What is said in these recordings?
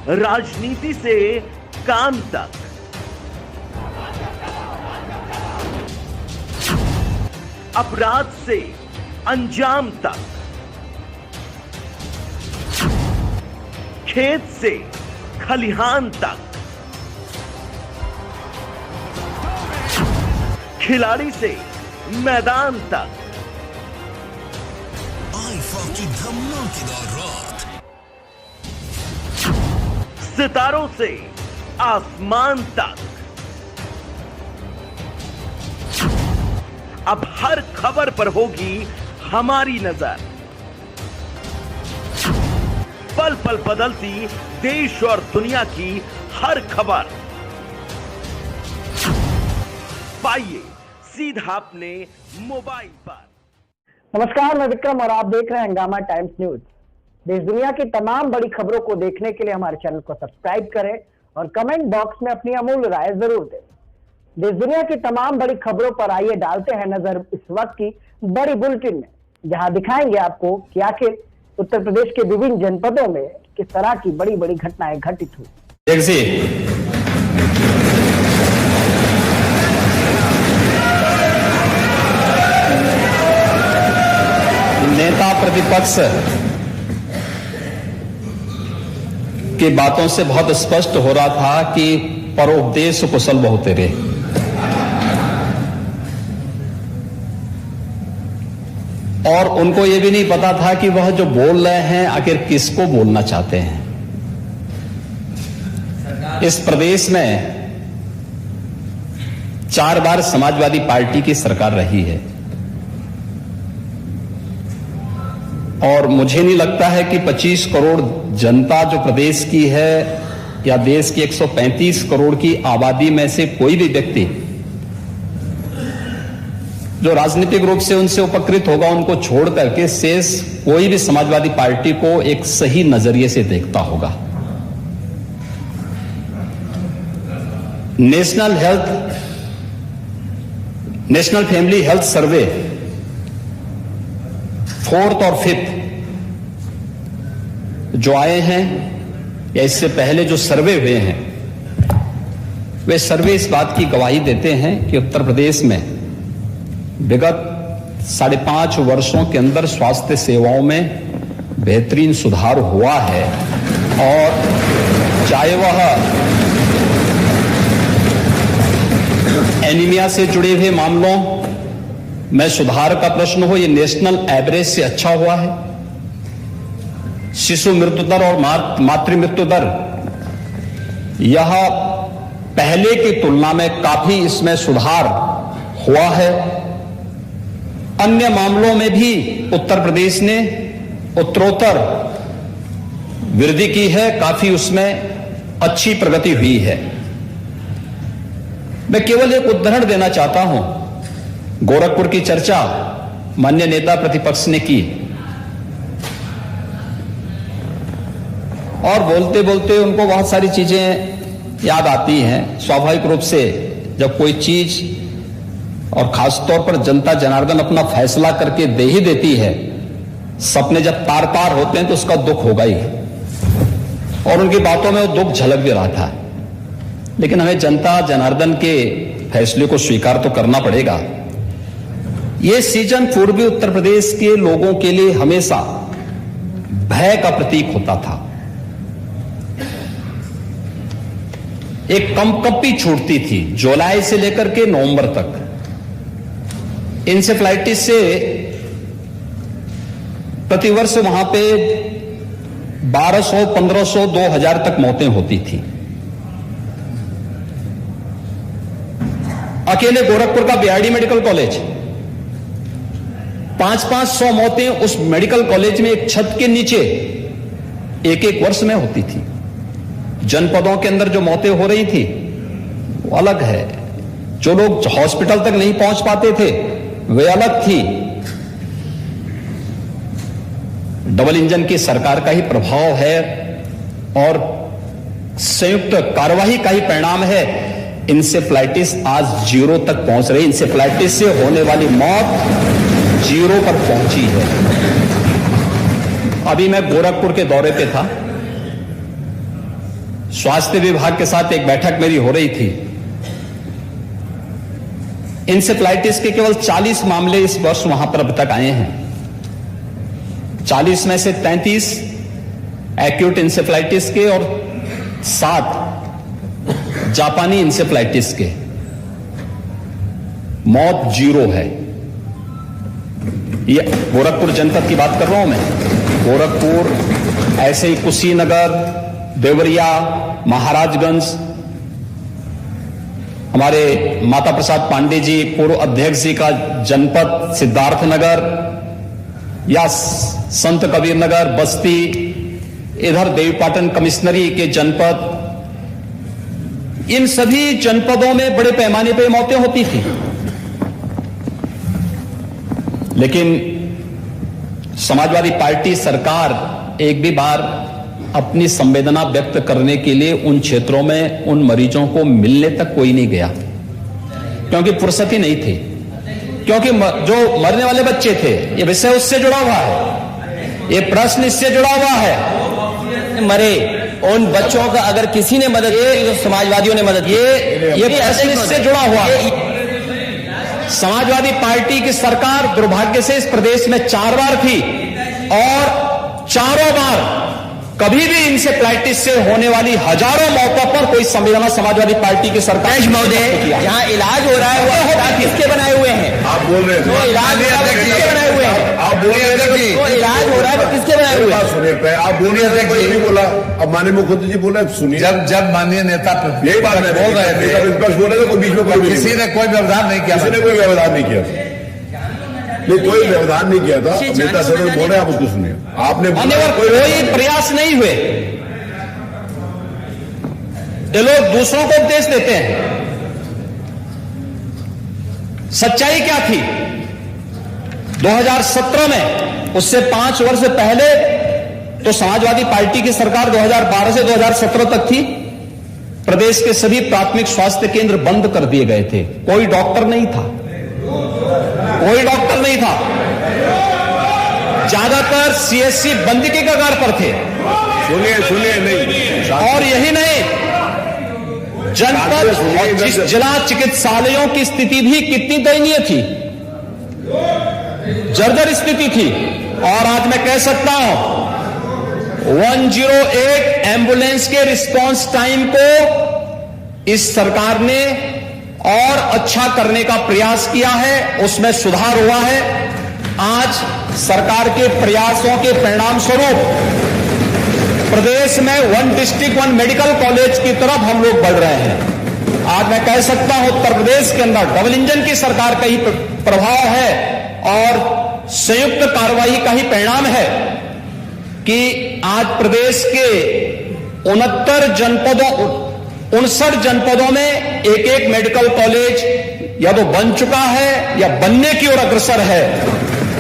राजनीति से काम तक, अपराध से अंजाम तक, खेत से खलिहान तक, खिलाड़ी से मैदान तक, आईफा की धमाकेदार रात, सितारों से आसमान तक, अब हर खबर पर होगी हमारी नजर। पल पल बदलती देश और दुनिया की हर खबर पाइए सीधा अपने मोबाइल पर। नमस्कार, मैं विक्रम और आप देख रहे हैं हंगामा टाइम्स न्यूज। देश दुनिया की तमाम बड़ी खबरों को देखने के लिए हमारे चैनल को सब्सक्राइब करें और कमेंट बॉक्स में अपनी अमूल्य राय जरूर दें। देश दुनिया की तमाम बड़ी खबरों पर आइए डालते हैं नजर इस वक्त की बड़ी बुलेटिन में, जहां दिखाएंगे आपको कि आखिर उत्तर प्रदेश के विभिन्न जनपदों में किस तरह की बड़ी बड़ी घटनाएं घटित हुई। नेता प्रतिपक्ष की बातों से बहुत स्पष्ट हो रहा था कि परोपदेश कुशल बहु तेरे। और उनको यह भी नहीं पता था कि वह जो बोल रहे हैं आखिर किसको बोलना चाहते हैं। इस प्रदेश में 4 बार समाजवादी पार्टी की सरकार रही है और मुझे नहीं लगता है कि 25 करोड़ जनता जो प्रदेश की है या देश की 135 करोड़ की आबादी में से कोई भी व्यक्ति जो राजनीतिक रूप से उनसे उपकृत होगा, उनको छोड़ करके शेष कोई भी समाजवादी पार्टी को एक सही नजरिए से देखता होगा। National family health survey 4th और 5th जो आए हैं या इससे पहले जो सर्वे हुए हैं, वे सर्वे इस बात की गवाही देते हैं कि उत्तर प्रदेश में विगत 5.5 वर्षों के अंदर स्वास्थ्य सेवाओं में बेहतरीन सुधार हुआ है। और चाहे वह एनीमिया से जुड़े हुए मामलों में सुधार का प्रश्न हो, यह नेशनल एवरेज से अच्छा हुआ है। शिशु मृत्यु दर और मातृ मृत्यु दर यह पहले की तुलना में काफी इसमें सुधार हुआ है। अन्य मामलों में भी उत्तर प्रदेश ने उत्तरोत्तर वृद्धि की है, काफी उसमें अच्छी प्रगति हुई है। मैं केवल एक उदाहरण देना चाहता हूं। गोरखपुर की चर्चा माननीय नेता प्रतिपक्ष ने की और बोलते बोलते उनको बहुत सारी चीजें याद आती हैं। स्वाभाविक रूप से जब कोई चीज और खासतौर पर जनता जनार्दन अपना फैसला करके दे ही देती है, सपने जब तार तार होते हैं तो उसका दुख होगा ही। और उनकी बातों में वो दुख झलक भी रहा था, लेकिन हमें जनता जनार्दन के फैसले को स्वीकार तो करना पड़ेगा। यह सीजन पूर्वी उत्तर प्रदेश के लोगों के लिए हमेशा भय का प्रतीक होता था। एक कंपकपी छूटती थी जुलाई से लेकर के नवंबर तक। इंसेफ्लाइटिस से प्रतिवर्ष वहां पे 1200, 1500, 2000 तक मौतें होती थी। अकेले गोरखपुर का बीआरडी मेडिकल कॉलेज 500-500 मौतें उस मेडिकल कॉलेज में एक छत के नीचे एक वर्ष में होती थी। जनपदों के अंदर जो मौतें हो रही थी वो अलग है। जो लोग हॉस्पिटल तक नहीं पहुंच पाते थे वे अलग थी। डबल इंजन की सरकार का ही प्रभाव है और संयुक्त कार्यवाही का ही परिणाम है। इंसेफ्लाइटिस आज 0 तक पहुंच रही। इंसेफ्लाइटिस से होने वाली मौत 0 पर पहुंची है। अभी मैं गोरखपुर के दौरे पे था स्वास्थ्य विभाग के साथ एक बैठक मेरी हो रही थी। इंसेफ्लाइटिस के केवल 40 मामले इस वर्ष वहां पर अब तक आए हैं। 40 में से 33 एक्यूट इंसेफ्लाइटिस के और 7 जापानी इंसेफ्लाइटिस के। मौत 0 है। ये गोरखपुर जनपद की बात कर रहा हूं मैं। गोरखपुर, ऐसे ही कुशीनगर, देवरिया, महाराजगंज, हमारे माता प्रसाद पांडे जी पूर्व अध्यक्ष जी का जनपद सिद्धार्थनगर, या संत कबीर नगर, बस्ती, इधर देवीपाटन कमिश्नरी के जनपद, इन सभी जनपदों में बड़े पैमाने पर मौतें होती थी। लेकिन समाजवादी पार्टी सरकार एक भी बार अपनी संवेदना व्यक्त करने के लिए उन क्षेत्रों में उन मरीजों को मिलने तक कोई नहीं गया, क्योंकि फुर्सत ही नहीं थी। क्योंकि जो मरने वाले बच्चे थे, ये विषय उससे जुड़ा हुआ है, ये प्रश्न इससे जुड़ा हुआ है। मरे उन बच्चों का अगर किसी ने मदद की तो समाजवादियों ने मदद की। ये प्रश्न इससे जुड़ा हुआ है। समाजवादी पार्टी की सरकार दुर्भाग्य से इस प्रदेश में 4 बार थी और चारों बार कभी भी इंसेफ्लाइटिस से होने वाली हजारों मौतों पर कोई संवेदना समाजवादी पार्टी की सरकार महोदय, यहाँ इलाज हो रहा है, वो अस्पताल किसके बनाए हुए हैं? आप बोल रहे तो हैं इलाज हो रहा है, किसके बनाए हुए हैं? आप बोल रहे हैं तो इलाज हो रहा है, तो किसके बनाए हुए हैं? सुनिए, आप बोल रहे थे, कोई नहीं बोला। अब माननीय मुख्यमंत्री जी बोला, सुनिए। जब माननीय नेता यही बात बोल रहे थे, विपक्ष बोल रहे थे, कोई बीच में कोई किसी ने कोई व्यवधान नहीं किया, किसी ने कोई व्यवधान नहीं किया, नहीं कोई व्यवधान नहीं किया था। नेता सदन बोल रहे, आप उसको सुनिए। आपने कोई प्रयास नहीं हुए। ये लोग दूसरों को उपदेश देते हैं। सच्चाई क्या थी? 2017 में, उससे 5 वर्ष पहले तो समाजवादी पार्टी की सरकार 2012 से 2017 तक थी। प्रदेश के सभी प्राथमिक स्वास्थ्य केंद्र बंद कर दिए गए थे। कोई डॉक्टर नहीं था, कोई डॉक्टर नहीं था। ज्यादातर सीएससी बंद के कगार पर थे। सुनिए नहीं। और यही नहीं, जनपद और जिला चिकित्सालयों की स्थिति भी कितनी दयनीय थी, जर्जर स्थिति थी। और आज मैं कह सकता हूं 108 एम्बुलेंस के रिस्पांस टाइम को इस सरकार ने और अच्छा करने का प्रयास किया है, उसमें सुधार हुआ है। आज सरकार के प्रयासों के परिणाम स्वरूप प्रदेश में 1 डिस्ट्रिक्ट 1 मेडिकल कॉलेज की तरफ हम लोग बढ़ रहे हैं। आज मैं कह सकता हूं उत्तर प्रदेश के अंदर डबल इंजन की सरकार का ही प्रभाव है और संयुक्त कार्रवाई का ही परिणाम है कि आज प्रदेश के 59 जनपदों में एक मेडिकल कॉलेज या तो बन चुका है या बनने की ओर अग्रसर है,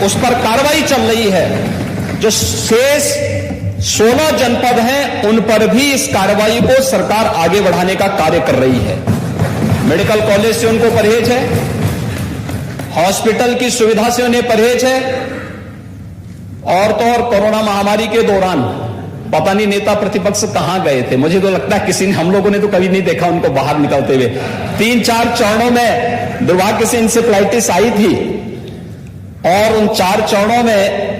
उस पर कार्रवाई चल रही है। जो शेष 16 जनपद हैं, उन पर भी इस कार्रवाई को सरकार आगे बढ़ाने का कार्य कर रही है। मेडिकल कॉलेज से उनको परहेज है, हॉस्पिटल की सुविधा से उन्हें परहेज है। और तो और कोरोना महामारी के दौरान पता नहीं नेता प्रतिपक्ष कहां गए थे। मुझे तो लगता है किसी ने, हम लोगों ने तो कभी नहीं देखा उनको बाहर निकलते हुए। 3-4 चरणों में दुर्भाग्य से इंसेफ्लाइटिस आई थी और उन 4 चरणों में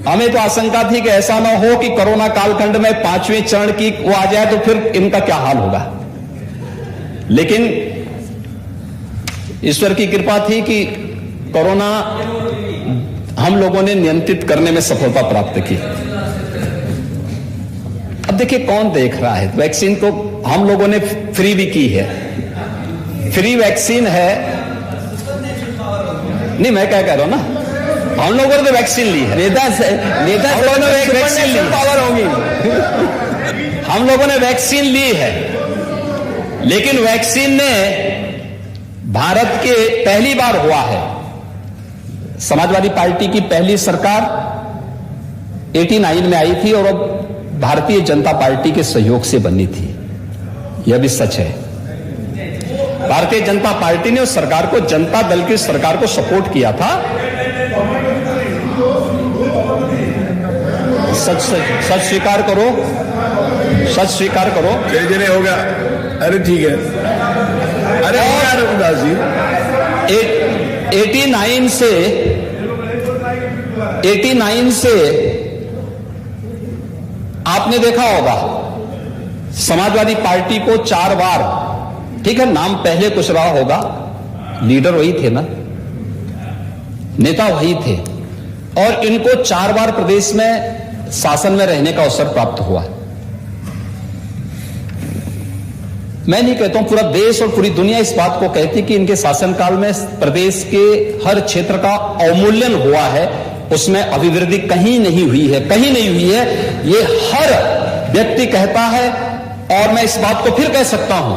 हमें तो आशंका थी कि ऐसा ना हो कि कोरोना कालखंड में 5वें चरण की वो आ जाए तो फिर इनका क्या हाल होगा। लेकिन ईश्वर की कृपा थी कि कोरोना हम लोगों ने नियंत्रित करने में सफलता प्राप्त की। अब देखिए कौन देख रहा है, वैक्सीन तो हम लोगों ने फ्री भी की है, फ्री वैक्सीन है। नहीं, मैं क्या कह रहा हूं ना, हम लोगों ने तो वैक्सीन ली है। नेता हम लोगों ने वैक्सीन ली, पावर होगी। हम लोगों ने वैक्सीन ली है, लेकिन वैक्सीन ने भारत के पहली बार हुआ है, समाजवादी पार्टी की पहली सरकार 89 में आई थी और अब भारतीय जनता पार्टी के सहयोग से बनी थी। यह भी सच है। भारतीय जनता पार्टी ने उस सरकार को, जनता दल की सरकार को सपोर्ट किया था। सच स्वीकार करो, सच स्वीकार करो। चलिए हो गया, अरे ठीक है, अरे हो गया रघुदास जी। 89 से आपने देखा होगा समाजवादी पार्टी को 4 बार, ठीक है नाम पहले कुछ रहा होगा, लीडर वही थे ना, नेता वही थे, और इनको 4 बार प्रदेश में शासन में रहने का अवसर प्राप्त हुआ। मैं नहीं कहता हूं, पूरा देश और पूरी दुनिया इस बात को कहती कि इनके शासनकाल में प्रदेश के हर क्षेत्र का अवमूल्यन हुआ है, उसमें अभिवृद्धि कहीं नहीं हुई है, कहीं नहीं हुई है। ये हर व्यक्ति कहता है, और मैं इस बात को फिर कह सकता हूं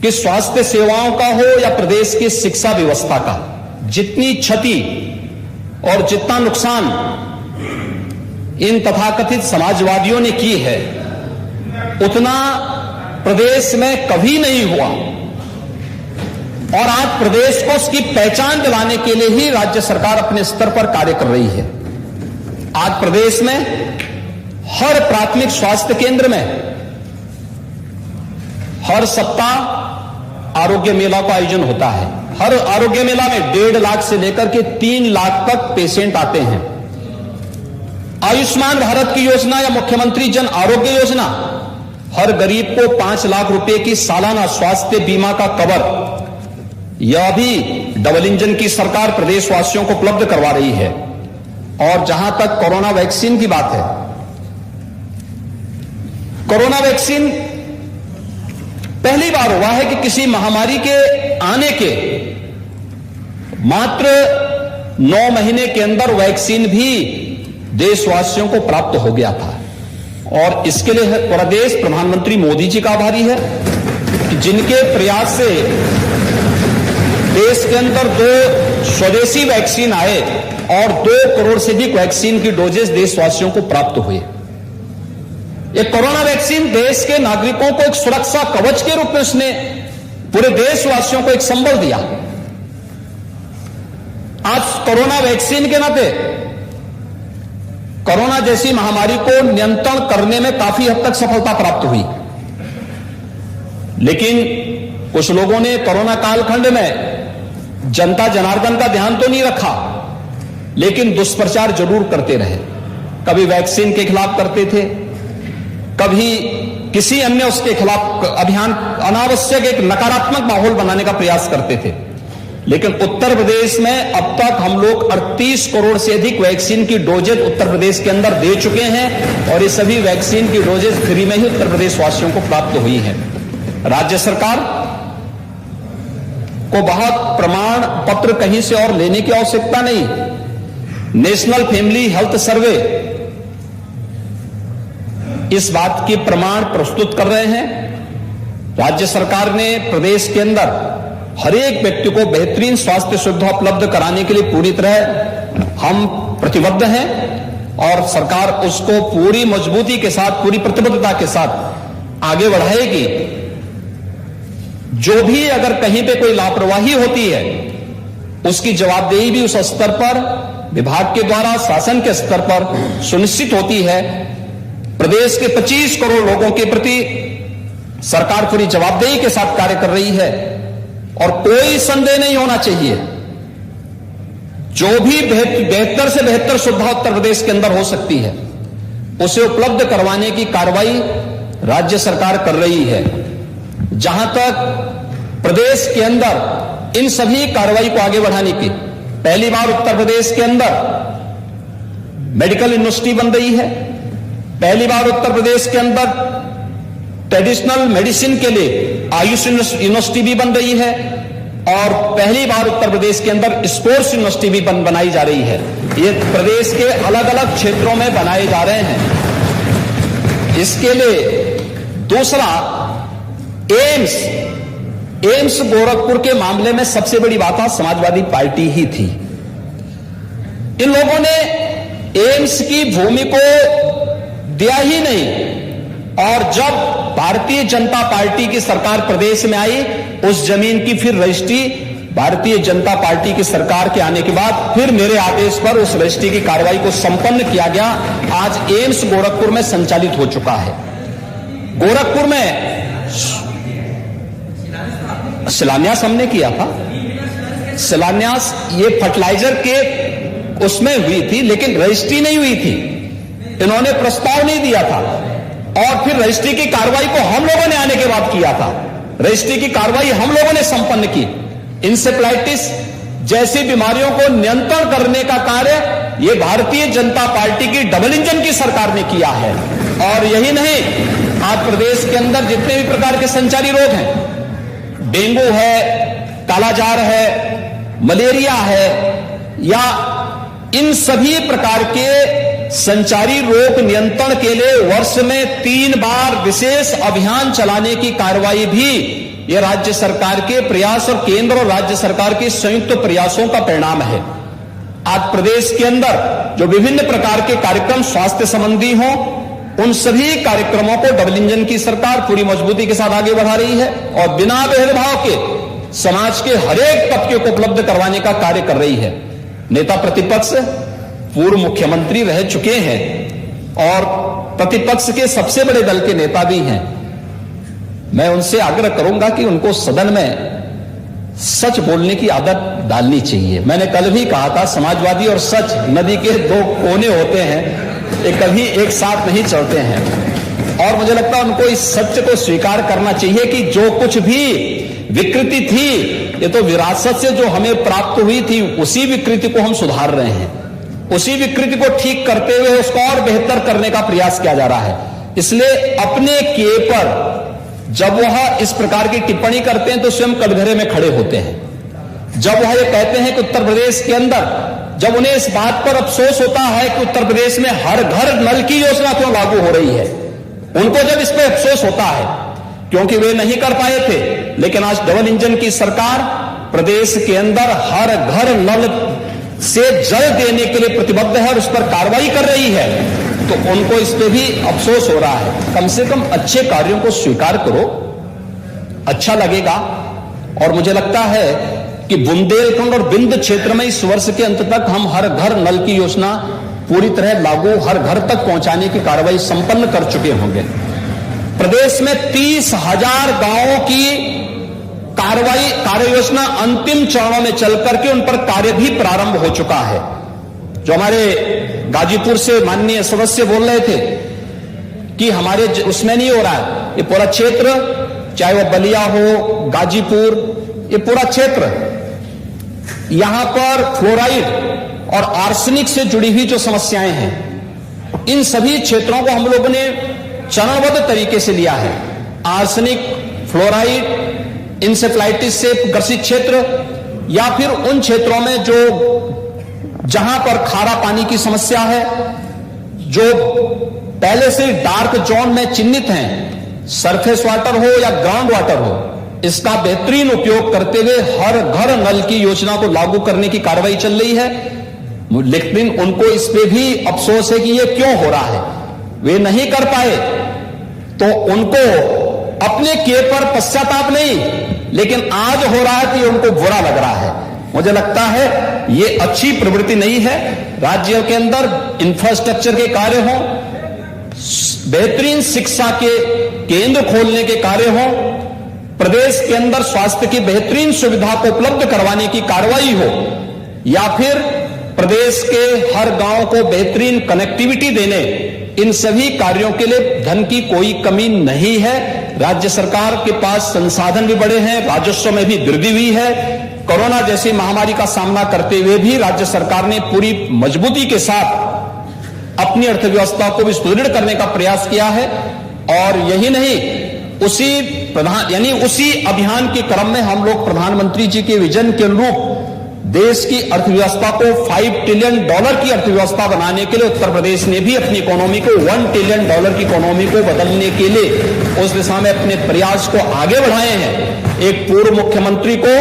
कि स्वास्थ्य सेवाओं का हो या प्रदेश की शिक्षा व्यवस्था का, जितनी क्षति और जितना नुकसान इन तथाकथित समाजवादियों ने की है, उतना प्रदेश में कभी नहीं हुआ। और आज प्रदेश को उसकी पहचान दिलाने के लिए ही राज्य सरकार अपने स्तर पर कार्य कर रही है। आज प्रदेश में हर प्राथमिक स्वास्थ्य केंद्र में हर सप्ताह आरोग्य मेला का आयोजन होता है। हर आरोग्य मेला में 1.5 लाख से लेकर के 3 लाख तक पेशेंट आते हैं। आयुष्मान भारत की योजना या मुख्यमंत्री जन आरोग्य योजना हर गरीब को 5 लाख रुपए की सालाना स्वास्थ्य बीमा का कवर, यह भी डबल इंजन की सरकार प्रदेशवासियों को उपलब्ध करवा रही है। और जहां तक कोरोना वैक्सीन की बात है, कोरोना वैक्सीन पहली बार हुआ है कि किसी महामारी के आने के मात्र 9 महीने के अंदर वैक्सीन भी देशवासियों को प्राप्त हो गया था। और इसके लिए पूरा देश प्रधानमंत्री मोदी जी का आभारी है कि जिनके प्रयास से देश के अंदर 2 स्वदेशी वैक्सीन आए और 2 करोड़ से अधिक वैक्सीन की डोजेस देशवासियों को प्राप्त हुए। ये कोरोना वैक्सीन देश के नागरिकों को एक सुरक्षा कवच के रूप में उसने पूरे देशवासियों को एक संबल दिया। आज कोरोना वैक्सीन के नाते कोरोना जैसी महामारी को नियंत्रण करने में काफी हद तक सफलता प्राप्त हुई, लेकिन कुछ लोगों ने कोरोना कालखंड में जनता जनार्दन का ध्यान तो नहीं रखा, लेकिन दुष्प्रचार जरूर करते रहे। कभी वैक्सीन के खिलाफ करते थे, कभी किसी अन्य उसके खिलाफ अभियान, अनावश्यक एक नकारात्मक माहौल बनाने का प्रयास करते थे। लेकिन उत्तर प्रदेश में अब तक हम लोग 38 करोड़ से अधिक वैक्सीन की डोजेज उत्तर प्रदेश के अंदर दे चुके हैं, और ये सभी वैक्सीन की डोजेज फ्री में ही उत्तर प्रदेश वासियों को प्राप्त हुई है। राज्य सरकार को बहुत प्रमाण पत्र कहीं से और लेने की आवश्यकता नहीं। नेशनल फैमिली हेल्थ सर्वे इस बात की प्रमाण प्रस्तुत कर रहे हैं। राज्य सरकार ने प्रदेश के अंदर हर एक व्यक्ति को बेहतरीन स्वास्थ्य सुविधा उपलब्ध कराने के लिए पूरी तरह हम प्रतिबद्ध हैं, और सरकार उसको पूरी मजबूती के साथ, पूरी प्रतिबद्धता के साथ आगे बढ़ाएगी। जो भी अगर कहीं पे कोई लापरवाही होती है, उसकी जवाबदेही भी उस स्तर पर विभाग के द्वारा, शासन के स्तर पर सुनिश्चित होती है। प्रदेश के 25 करोड़ लोगों के प्रति सरकार पूरी जवाबदेही के साथ कार्य कर रही है, और कोई संदेह नहीं होना चाहिए, जो भी बेहतर से बेहतर सुविधा उत्तर प्रदेश के अंदर हो सकती है, उसे उपलब्ध करवाने की कार्रवाई राज्य सरकार कर रही है। जहां तक प्रदेश के अंदर इन सभी कार्रवाई को आगे बढ़ाने की, पहली बार उत्तर प्रदेश के अंदर मेडिकल यूनिवर्सिटी बन रही है। पहली बार उत्तर प्रदेश के अंदर ट्रेडिशनल मेडिसिन के लिए आयुष यूनिवर्सिटी भी बन रही है, और पहली बार उत्तर प्रदेश के अंदर स्पोर्ट्स यूनिवर्सिटी भी बनाई जा रही है। ये प्रदेश के अलग अलग क्षेत्रों में बनाए जा रहे हैं। इसके लिए दूसरा, एम्स गोरखपुर के मामले में सबसे बड़ी बात समाजवादी पार्टी ही थी। इन लोगों ने एम्स की भूमि को दिया ही नहीं, और जब भारतीय जनता पार्टी की सरकार प्रदेश में आई, उस जमीन की फिर रजिस्ट्री भारतीय जनता पार्टी की सरकार के आने के बाद फिर मेरे आदेश पर उस रजिस्ट्री की कार्रवाई को संपन्न किया गया। आज एम्स गोरखपुर में संचालित हो चुका है। गोरखपुर में शिलान्यास हमने किया था। शिलान्यास ये फर्टिलाइजर के उसमें हुई थी, लेकिन रजिस्ट्री नहीं हुई थी। इन्होंने प्रस्ताव नहीं दिया था और फिर रजिस्ट्री की कार्रवाई को हम लोगों ने आने के बाद किया था। रजिस्ट्री की कार्रवाई हम लोगों ने संपन्न की। इंसेफ्लाइटिस जैसी बीमारियों को नियंत्रण करने का कार्य ये भारतीय जनता पार्टी की डबल इंजन की सरकार ने किया है। और यही नहीं, आज प्रदेश के अंदर जितने भी प्रकार के संचारी रोग हैं, डेंगू है, कालाजार है, मलेरिया है, या इन सभी प्रकार के संचारी रोग नियंत्रण के लिए वर्ष में 3 बार विशेष अभियान चलाने की कार्रवाई भी ये राज्य सरकार के प्रयास और केंद्र और राज्य सरकार के संयुक्त प्रयासों का परिणाम है। आज प्रदेश के अंदर जो विभिन्न प्रकार के कार्यक्रम स्वास्थ्य संबंधी हों, उन सभी कार्यक्रमों को डबल इंजन की सरकार पूरी मजबूती के साथ आगे बढ़ा रही है और बिना भेदभाव के समाज के हरेक तबके को उपलब्ध करवाने का कार्य कर रही है। नेता प्रतिपक्ष पूर्व मुख्यमंत्री रह चुके हैं और प्रतिपक्ष के सबसे बड़े दल के नेता भी हैं। मैं उनसे आग्रह करूंगा कि उनको सदन में सच बोलने की आदत डालनी चाहिए। मैंने कल भी कहा था, समाजवादी और सच नदी के 2 कोने होते हैं, ये कभी एक साथ नहीं चलते हैं। और मुझे लगता है उनको इस सत्य को स्वीकार करना चाहिए कि जो कुछ भी विकृति थी, ये तो विरासत से जो हमें प्राप्त हुई थी, उसी विकृति को हम सुधार रहे हैं। उसी विकृति को ठीक करते हुए उसको और बेहतर करने का प्रयास किया जा रहा है। इसलिए अपने किए पर जब वह इस प्रकार की टिप्पणी करते हैं तो स्वयं कटघरे में खड़े होते हैं। जब वह ये कहते हैं कि उत्तर प्रदेश के अंदर, जब उन्हें इस बात पर अफसोस होता है कि उत्तर प्रदेश में हर घर नल की योजना क्यों लागू हो रही है, उनको जब इस पर अफसोस होता है क्योंकि वे नहीं कर पाए थे, लेकिन आज डबल इंजन की सरकार प्रदेश के अंदर हर घर नल से जल देने के लिए प्रतिबद्ध है और उस पर कार्रवाई कर रही है, तो उनको इस पे भी अफसोस हो रहा है। कम से कम अच्छे कार्यों को स्वीकार करो, अच्छा लगेगा। और मुझे लगता है कि बुंदेलखंड और विंध्य क्षेत्र में इस वर्ष के अंत तक हम हर घर नल की योजना पूरी तरह लागू, हर घर तक पहुंचाने की कार्रवाई संपन्न कर चुके होंगे। प्रदेश में 30,000 गांवों की कार्य योजना अंतिम चरणों में चल करके उन पर कार्य भी प्रारंभ हो चुका है। जो हमारे गाजीपुर से माननीय सदस्य बोल रहे थे कि हमारे उसमें नहीं हो रहा है, ये पूरा क्षेत्र, चाहे वो बलिया हो, गाजीपुर, ये पूरा क्षेत्र, यहां पर फ्लोराइड और आर्सेनिक से जुड़ी हुई जो समस्याएं हैं, इन सभी क्षेत्रों को हम लोगों ने चरणबद्ध तरीके से लिया है। आर्सेनिक, फ्लोराइड, इंसेफ्लाइटिस से ग्रसित क्षेत्र, या फिर उन क्षेत्रों में जो जहां पर खारा पानी की समस्या है, जो पहले से डार्क जोन में चिन्हित हैं, सरफेस वाटर हो या ग्राउंड वाटर हो, इसका बेहतरीन उपयोग करते हुए हर घर नल की योजना को लागू करने की कार्रवाई चल रही है। लेकिन उनको इस पे भी अफसोस है कि ये क्यों हो रहा है, वे नहीं कर पाए, तो उनको अपने किए पर पश्चाताप नहीं, लेकिन आज हो रहा है कि उनको बुरा लग रहा है। मुझे लगता है ये अच्छी प्रवृत्ति नहीं है। राज्यों के अंदर इंफ्रास्ट्रक्चर के कार्य हों, बेहतरीन शिक्षा के केंद्र खोलने के कार्य हों, प्रदेश के अंदर स्वास्थ्य की बेहतरीन सुविधा को उपलब्ध करवाने की कार्रवाई हो, या फिर प्रदेश के हर गांव को बेहतरीन कनेक्टिविटी देने, इन सभी कार्यों के लिए धन की कोई कमी नहीं है। राज्य सरकार के पास संसाधन भी बड़े हैं, राजस्व में भी वृद्धि हुई है। कोरोना जैसी महामारी का सामना करते हुए भी राज्य सरकार ने पूरी मजबूती के साथ अपनी अर्थव्यवस्था को भी सुदृढ़ करने का प्रयास किया है। और यही नहीं, उसी अभियान के क्रम में हम लोग प्रधानमंत्री जी के विजन के अनुरूप देश की अर्थव्यवस्था को $5 ट्रिलियन की अर्थव्यवस्था बनाने के लिए उत्तर प्रदेश ने भी अपनी इकोनॉमी को $1 ट्रिलियन की इकोनॉमी को बदलने के लिए उस दिशा में अपने प्रयास को आगे बढ़ाए हैं। एक पूर्व मुख्यमंत्री को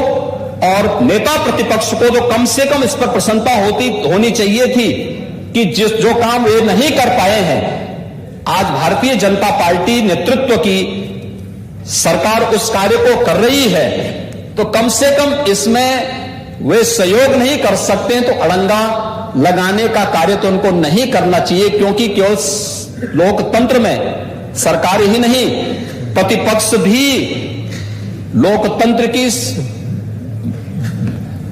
और नेता प्रतिपक्ष को तो कम से कम इस पर प्रसन्नता होनी चाहिए थी कि जो काम वे नहीं कर पाए हैं, आज भारतीय जनता पार्टी नेतृत्व की सरकार उस कार्य को कर रही है। तो कम से कम इसमें वे सहयोग नहीं कर सकते हैं, तो अड़ंगा लगाने का कार्य तो उनको नहीं करना चाहिए, क्योंकि केवल लोकतंत्र में सरकार ही नहीं, प्रतिपक्ष भी लोकतंत्र की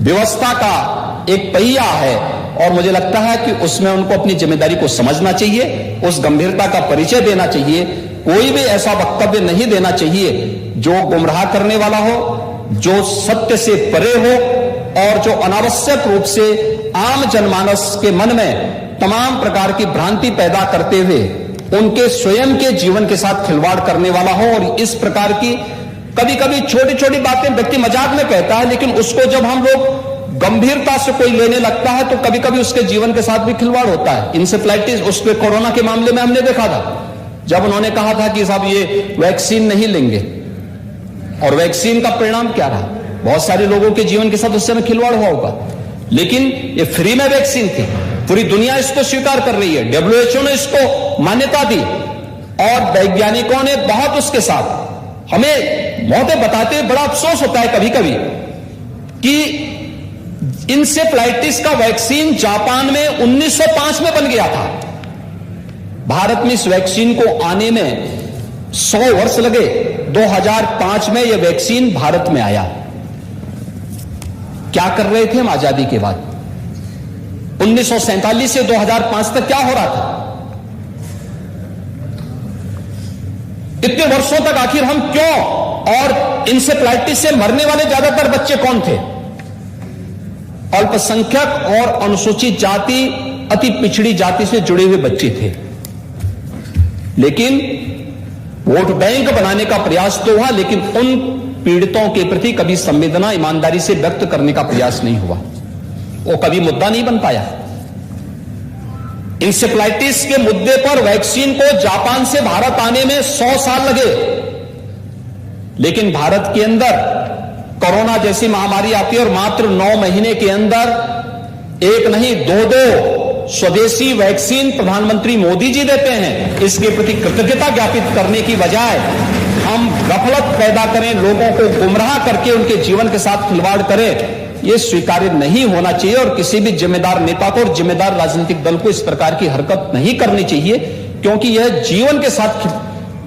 व्यवस्था का एक पहिया है, और मुझे लगता है कि उसमें उनको अपनी जिम्मेदारी को समझना चाहिए, उस गंभीरता का परिचय देना चाहिए। कोई भी ऐसा वक्तव्य नहीं देना चाहिए जो गुमराह करने वाला हो, जो सत्य से परे हो, और जो अनावश्यक रूप से आम जनमानस के मन में तमाम प्रकार की भ्रांति पैदा करते हुए उनके स्वयं के जीवन के साथ खिलवाड़ करने वाला हो। और इस प्रकार की कभी कभी छोटी छोटी बातें व्यक्ति मजाक में कहता है, लेकिन उसको जब हम लोग गंभीरता से कोई लेने लगता है तो कभी कभी उसके जीवन के साथ भी खिलवाड़ होता है। इंसेफ्लाइटिस, उसके कोरोना के मामले में हमने देखा था, जब उन्होंने कहा था कि साहब ये वैक्सीन नहीं लेंगे, और वैक्सीन का परिणाम क्या रहा, बहुत सारे लोगों के जीवन के साथ उस समय खिलवाड़ हुआ होगा। लेकिन ये फ्री में वैक्सीन थी, पूरी दुनिया इसको स्वीकार कर रही है, WHO ने इसको मान्यता दी, और वैज्ञानिकों ने बहुत उसके साथ हमें मौतें बताते हुए बड़ा अफसोस होता है कभी कभी कि इंसेफ्लाइटिस का वैक्सीन जापान में 1905 में बन गया था। भारत में इस वैक्सीन को आने में 100 वर्ष लगे। 2005 में यह वैक्सीन भारत में आया। क्या कर रहे थे हम आजादी के बाद? 1947 से 2005 तक क्या हो रहा था? इतने वर्षों तक आखिर हम क्यों, और इंसेफ्लाइटिस से मरने वाले ज्यादातर बच्चे कौन थे? अल्पसंख्यक और अनुसूचित जाति, अति पिछड़ी जाति से जुड़े हुए बच्चे थे। लेकिन वोट बैंक बनाने का प्रयास तो हुआ, लेकिन उन पीड़ितों के प्रति कभी संवेदना ईमानदारी से व्यक्त करने का प्रयास नहीं हुआ, वो कभी मुद्दा नहीं बन पाया। इंसेफ्लाइटिस के मुद्दे पर वैक्सीन को जापान से भारत आने में 100 साल लगे, लेकिन भारत के अंदर कोरोना जैसी महामारी आती है और मात्र 9 महीने के अंदर एक नहीं 2 स्वदेशी वैक्सीन प्रधानमंत्री मोदी जी देते हैं। इसके प्रति कृतज्ञता ज्ञापित करने की बजाय हम गफलत पैदा करें, लोगों को गुमराह करके उनके जीवन के साथ खिलवाड़ करें, यह स्वीकार्य नहीं होना चाहिए। और किसी भी जिम्मेदार नेता को और जिम्मेदार राजनीतिक दल को इस प्रकार की हरकत नहीं करनी चाहिए, क्योंकि यह जीवन के साथ,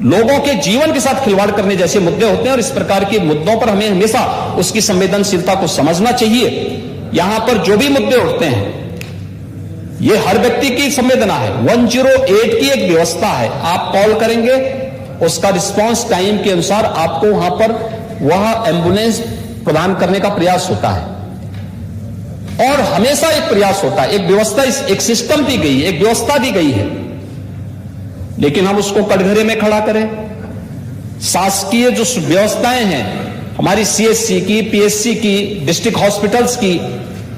लोगों के जीवन के साथ खिलवाड़ करने जैसे मुद्दे होते हैं, और इस प्रकार के मुद्दों पर हमें हमेशा उसकी संवेदनशीलता को समझना चाहिए। यहां पर जो भी मुद्दे उठते हैं, ये हर व्यक्ति की संवेदना है। 108 की एक व्यवस्था है, आप कॉल करेंगे, उसका रिस्पांस टाइम के अनुसार आपको वहां पर वह एम्बुलेंस प्रदान करने का प्रयास होता है, और हमेशा एक प्रयास होता है, एक व्यवस्था, एक सिस्टम दी गई है, एक व्यवस्था दी गई है, लेकिन हम उसको कटघरे में खड़ा करें। शासकीय जो व्यवस्थाएं हैं हमारी CHC की, PSC की, डिस्ट्रिक्ट हॉस्पिटल्स की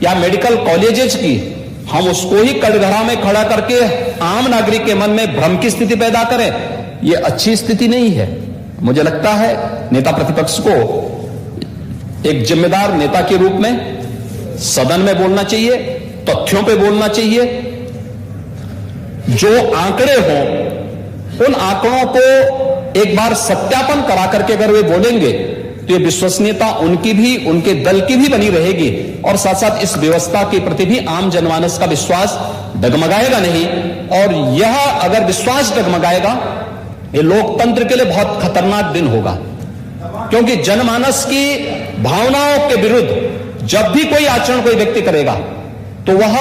या मेडिकल कॉलेजेस की, हम उसको ही कटघरा में खड़ा करके आम नागरिक के मन में भ्रम की स्थिति पैदा करें, यह अच्छी स्थिति नहीं है। मुझे लगता है नेता प्रतिपक्ष को एक जिम्मेदार नेता के रूप में सदन में बोलना चाहिए, तथ्यों पे बोलना चाहिए, जो आंकड़े हों उन आंकड़ों को एक बार सत्यापन करा करके अगर वे बोलेंगे तो ये विश्वसनीयता उनकी भी, उनके दल की भी बनी रहेगी, और साथ साथ इस व्यवस्था के प्रति भी आम जनमानस का विश्वास डगमगाएगा नहीं। और यह अगर विश्वास डगमगाएगा, ये लोकतंत्र के लिए बहुत खतरनाक दिन होगा, क्योंकि जनमानस की भावनाओं के विरुद्ध जब भी कोई आचरण कोई व्यक्ति करेगा तो वह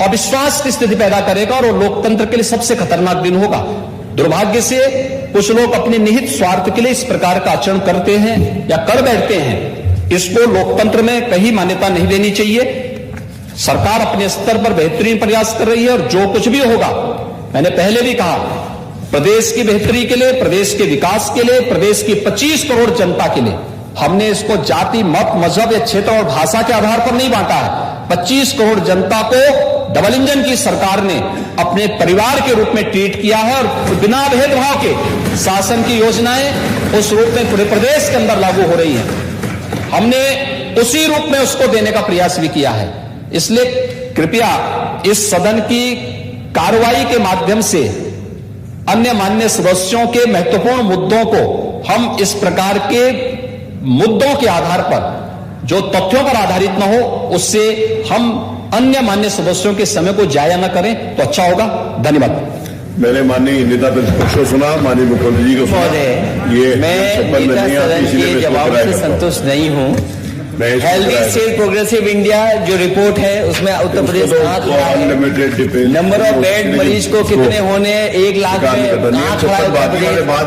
अविश्वास की स्थिति पैदा करेगा, और वो लोकतंत्र के लिए सबसे खतरनाक दिन होगा। दुर्भाग्य से कुछ लोग अपने निहित स्वार्थ के लिए इस प्रकार का आचरण करते हैं या कर बैठते हैं, इसको लोकतंत्र में कहीं मान्यता नहीं देनी चाहिए। सरकार अपने स्तर पर बेहतरीन प्रयास कर रही है, और जो कुछ भी होगा, मैंने पहले भी कहा, प्रदेश की बेहतरी के लिए, प्रदेश के विकास के लिए, प्रदेश की 25 करोड़ जनता के लिए हमने इसको जाति, मत, मजहब या क्षेत्र और भाषा के आधार पर नहीं बांटा है। 25 करोड़ जनता को डबल इंजन की सरकार ने अपने परिवार के रूप में ट्रीट किया है, और बिना भेदभाव के शासन की योजनाएं उस रूप में पूरे प्रदेश के अंदर लागू हो रही हैं। हमने उसी रूप में उसको देने का प्रयास भी किया है। इसलिए कृपया इस सदन की कार्रवाई के माध्यम से अन्य मान्य सदस्यों के महत्वपूर्ण मुद्दों को हम इस प्रकार के मुद्दों के आधार पर, जो तथ्यों पर आधारित न हो, उससे हम अन्य मान्य सदस्यों के समय को जाया न करें तो अच्छा होगा। धन्यवाद। मैंने माननीय नेता प्रतिपक्ष को सुना, माननीय मुख्यमंत्री जी को सुना। ये मैं नेता सदन के जवाब से संतुष्ट नहीं हूँ। हेल्दी स्टेट प्रोग्रेसिव इंडिया जो रिपोर्ट है उसमें Uttar Pradesh number of bed मरीज को कितने होने 1 लाख में कहाँ खड़ा है उत्तर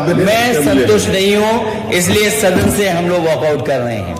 प्रदेश। मैं संतुष्ट नहीं हूँ, इसलिए सदन से हम लोग वॉकआउट कर रहे हैं।